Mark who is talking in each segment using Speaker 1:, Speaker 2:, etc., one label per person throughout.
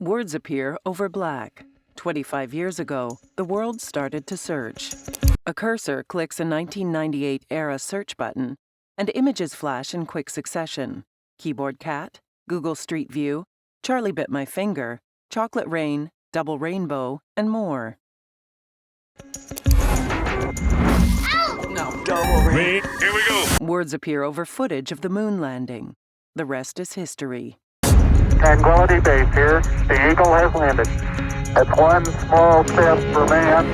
Speaker 1: Words appear over black. 25 years ago, the world started to search. A cursor clicks a 1998-era search button, and images flash in quick succession. Keyboard Cat, Google Street View, Charlie Bit My Finger, Chocolate Rain, Double Rainbow, and more.
Speaker 2: No, Double Rain.
Speaker 3: Here we go.
Speaker 1: Words appear over footage of the moon landing. The rest is history.
Speaker 4: Tranquility Base here. The Eagle has landed. It's one small step for man,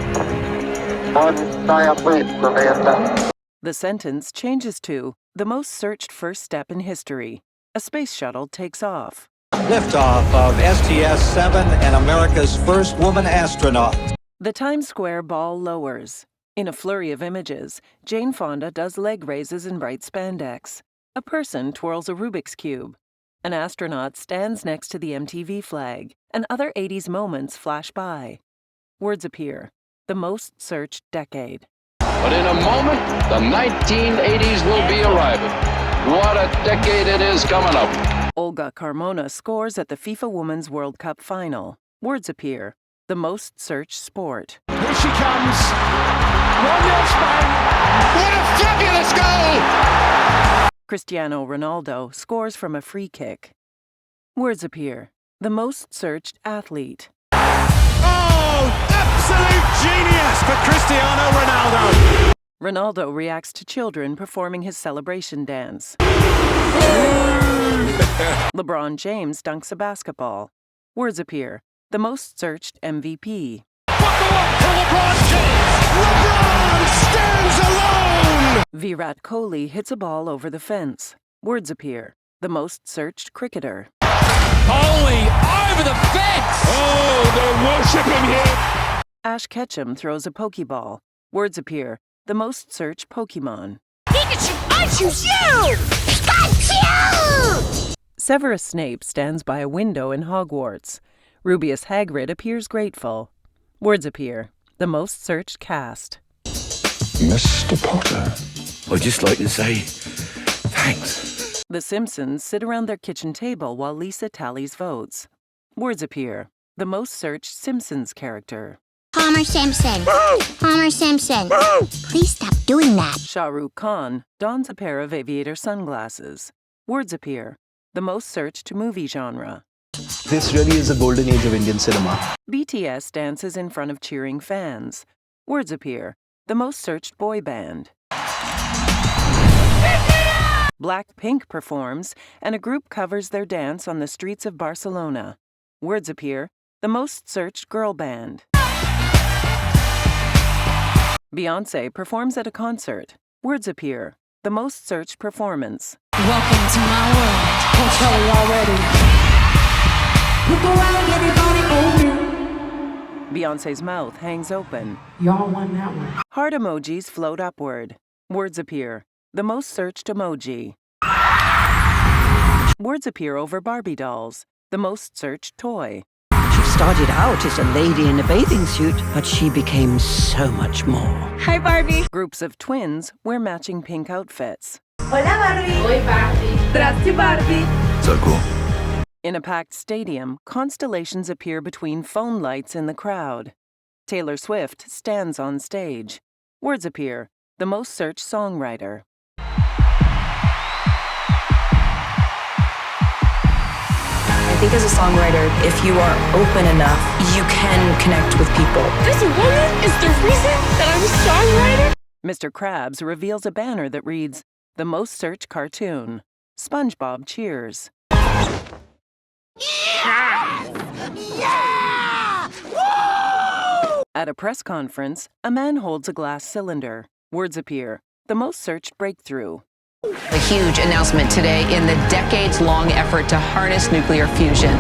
Speaker 4: one giant leap for mankind.
Speaker 1: The sentence changes to the most searched first step in history. A space shuttle takes off.
Speaker 5: Liftoff of STS-7 and America's first woman astronaut.
Speaker 1: The Times Square ball lowers. In a flurry of images, Jane Fonda does leg raises in bright spandex. A person twirls a Rubik's Cube. An astronaut stands next to the MTV flag, and other 80s moments flash by. Words appear. The most searched decade.
Speaker 6: But in a moment, the 1980s will be arriving. What a decade it is coming up.
Speaker 1: Olga Carmona scores at the FIFA Women's World Cup final. Words appear. The most searched sport.
Speaker 2: Here she comes. 1-0 Spain.
Speaker 6: What a fabulous goal!
Speaker 1: Cristiano Ronaldo scores from a free kick. Words appear. The most searched athlete.
Speaker 2: Oh, absolute genius for Cristiano Ronaldo.
Speaker 1: Ronaldo reacts to children performing his celebration dance. LeBron James dunks a basketball. Words appear. The most searched MVP.
Speaker 2: Buckle up for LeBron James. LeBron stands alone.
Speaker 1: Virat Kohli hits a ball over the fence. Words appear. The most searched cricketer.
Speaker 2: Kohli over the fence.
Speaker 3: Oh, they're worshiping him.
Speaker 1: Ash Ketchum throws a Pokeball. Words appear. The most searched Pokemon.
Speaker 7: Pikachu, I choose you! Pikachu!
Speaker 1: Severus Snape stands by a window in Hogwarts. Rubeus Hagrid appears grateful. Words appear. The most searched cast.
Speaker 3: Mr. Potter. I'd just like to say thanks.
Speaker 1: The Simpsons sit around their kitchen table while Lisa tallies votes. Words appear. The most searched Simpsons character.
Speaker 7: Homer Simpson. Homer Simpson. Please stop doing that.
Speaker 1: Shah Rukh Khan dons a pair of aviator sunglasses. Words appear. The most searched movie genre.
Speaker 8: This really is a golden age of Indian cinema.
Speaker 1: BTS dances in front of cheering fans. Words appear. The most searched boy band. Blackpink performs, and a group covers their dance on the streets of Barcelona. Words appear. The most searched girl band. Beyoncé performs at a concert. Words appear. The most searched performance.
Speaker 9: Welcome to my world. Don't tell me already. Look around, everybody open.
Speaker 1: Beyoncé's mouth hangs open.
Speaker 9: Y'all won that one.
Speaker 1: Heart emojis float upward. Words appear. The most searched emoji. Words appear over Barbie dolls. The most searched toy.
Speaker 10: She started out as a lady in a bathing suit, but she became so much more.
Speaker 7: Hi, Barbie.
Speaker 1: Groups of twins wear matching pink outfits.
Speaker 7: Hola, Barbie. Oi, Barbie. Zdrasty, Barbie.
Speaker 3: So cool.
Speaker 1: In a packed stadium, constellations appear between phone lights in the crowd. Taylor Swift stands on stage. Words appear. The most searched songwriter.
Speaker 11: I think as a songwriter, if you are open enough, you can connect with people.
Speaker 7: This woman is the reason that I'm a songwriter?
Speaker 1: Mr. Krabs reveals a banner that reads, The most searched cartoon. SpongeBob cheers.
Speaker 7: Yeah! Woo!
Speaker 1: At a press conference, a man holds a glass cylinder. Words appear. The most searched breakthrough.
Speaker 11: A huge announcement today in the decades-long effort to harness nuclear fusion.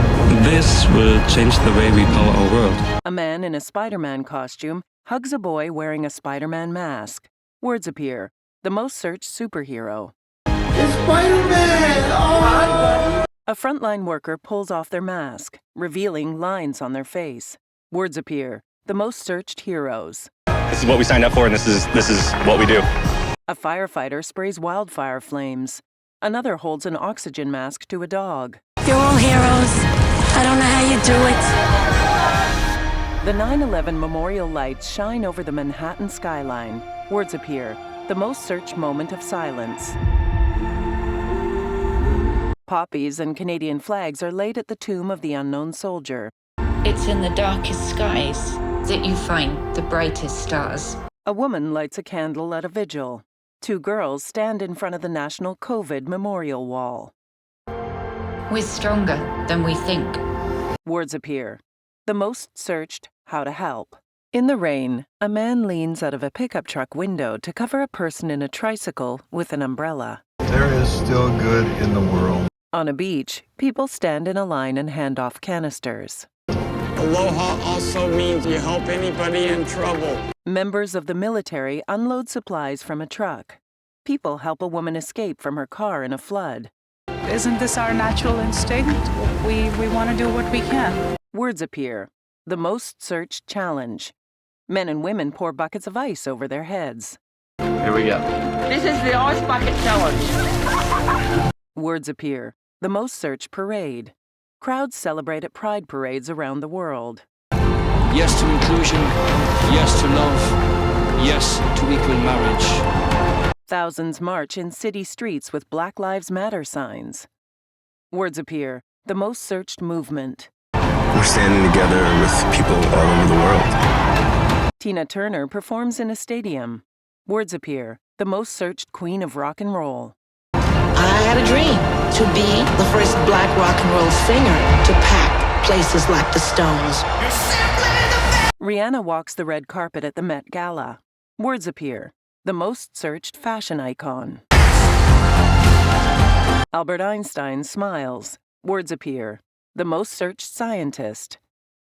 Speaker 12: This will change the way we power our world.
Speaker 1: A man in a Spider-Man costume hugs a boy wearing a Spider-Man mask. Words appear. The most searched superhero.
Speaker 2: It's Spider-Man! Oh!
Speaker 1: A frontline worker pulls off their mask, revealing lines on their face. Words appear. The most searched heroes.
Speaker 13: This is what we signed up for, and this is what we do.
Speaker 1: A firefighter sprays wildfire flames. Another holds an oxygen mask to a dog.
Speaker 9: You're all heroes.
Speaker 11: I don't know how you do it.
Speaker 1: The 9/11 memorial lights shine over the Manhattan skyline. Words appear. The most searched moment of silence. Poppies and Canadian flags are laid at the tomb of the unknown soldier.
Speaker 14: It's in the darkest skies that you find the brightest stars.
Speaker 1: A woman lights a candle at a vigil. Two girls stand in front of the National COVID Memorial Wall.
Speaker 14: We're stronger than we think.
Speaker 1: Words appear. The most searched, how to help. In the rain, a man leans out of a pickup truck window to cover a person in a tricycle with an umbrella.
Speaker 15: There is still good in the world.
Speaker 1: On a beach, people stand in a line and hand off canisters.
Speaker 16: Aloha also means you help anybody in trouble.
Speaker 1: Members of the military unload supplies from a truck. People help a woman escape from her car in a flood.
Speaker 17: Isn't this our natural instinct? We want to do what we can.
Speaker 1: Words appear. The most searched challenge. Men and women pour buckets of ice over their heads.
Speaker 18: Here we go. This is the Ice Bucket Challenge.
Speaker 1: Words appear. The most searched parade. Crowds celebrate at pride parades around the world.
Speaker 12: Yes to inclusion, yes to love, yes to equal marriage.
Speaker 1: Thousands march in city streets with Black Lives Matter signs. Words appear. The most searched movement.
Speaker 15: We're standing together with people all over the world.
Speaker 1: Tina Turner performs in a stadium. Words appear. The most searched queen of rock and roll.
Speaker 19: I had a dream to be the first black rock and roll singer to pack places like the Stones.
Speaker 1: Rihanna walks the red carpet at the Met Gala. Words appear. The most searched fashion icon. Albert Einstein smiles. Words appear. The most searched scientist.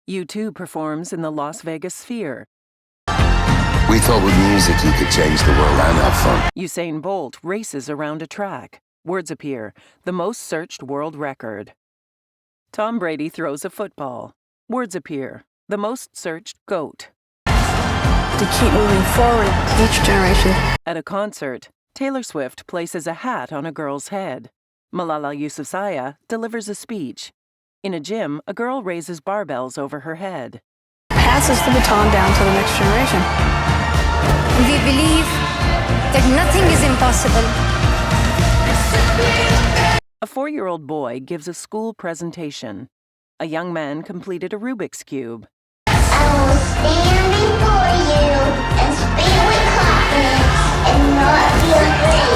Speaker 1: U2 performs in the Las Vegas Sphere.
Speaker 3: We thought with music you could change the world and have fun.
Speaker 1: Usain Bolt races around a track. Words appear. The most searched world record. Tom Brady throws a football. Words appear. The most searched GOAT.
Speaker 20: To keep moving forward each generation.
Speaker 1: At a concert, Taylor Swift places a hat on a girl's head. Malala Yousafzai delivers a speech. In a gym, a girl raises barbells over her head.
Speaker 20: Passes the baton down to the next generation.
Speaker 21: We believe that nothing is impossible.
Speaker 1: A 4-year-old boy gives a school presentation. A young man completed a Rubik's Cube.
Speaker 7: I will stand before you and speak with confidence and not be afraid.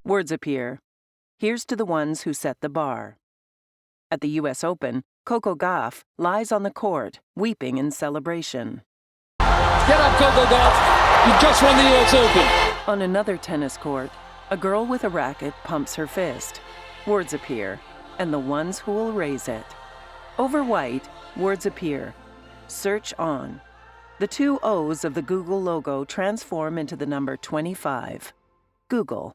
Speaker 1: Words appear. Here's to the ones who set the bar. At the U.S. Open, Coco Gauff lies on the court, weeping in celebration.
Speaker 22: Get up, Coco Gauff! You just won the U.S. Open!
Speaker 1: On another tennis court, a girl with a racket pumps her fist. Words appear, and the ones who will raise it. Over white, words appear. Search on. The two O's of the Google logo transform into the number 25. Google.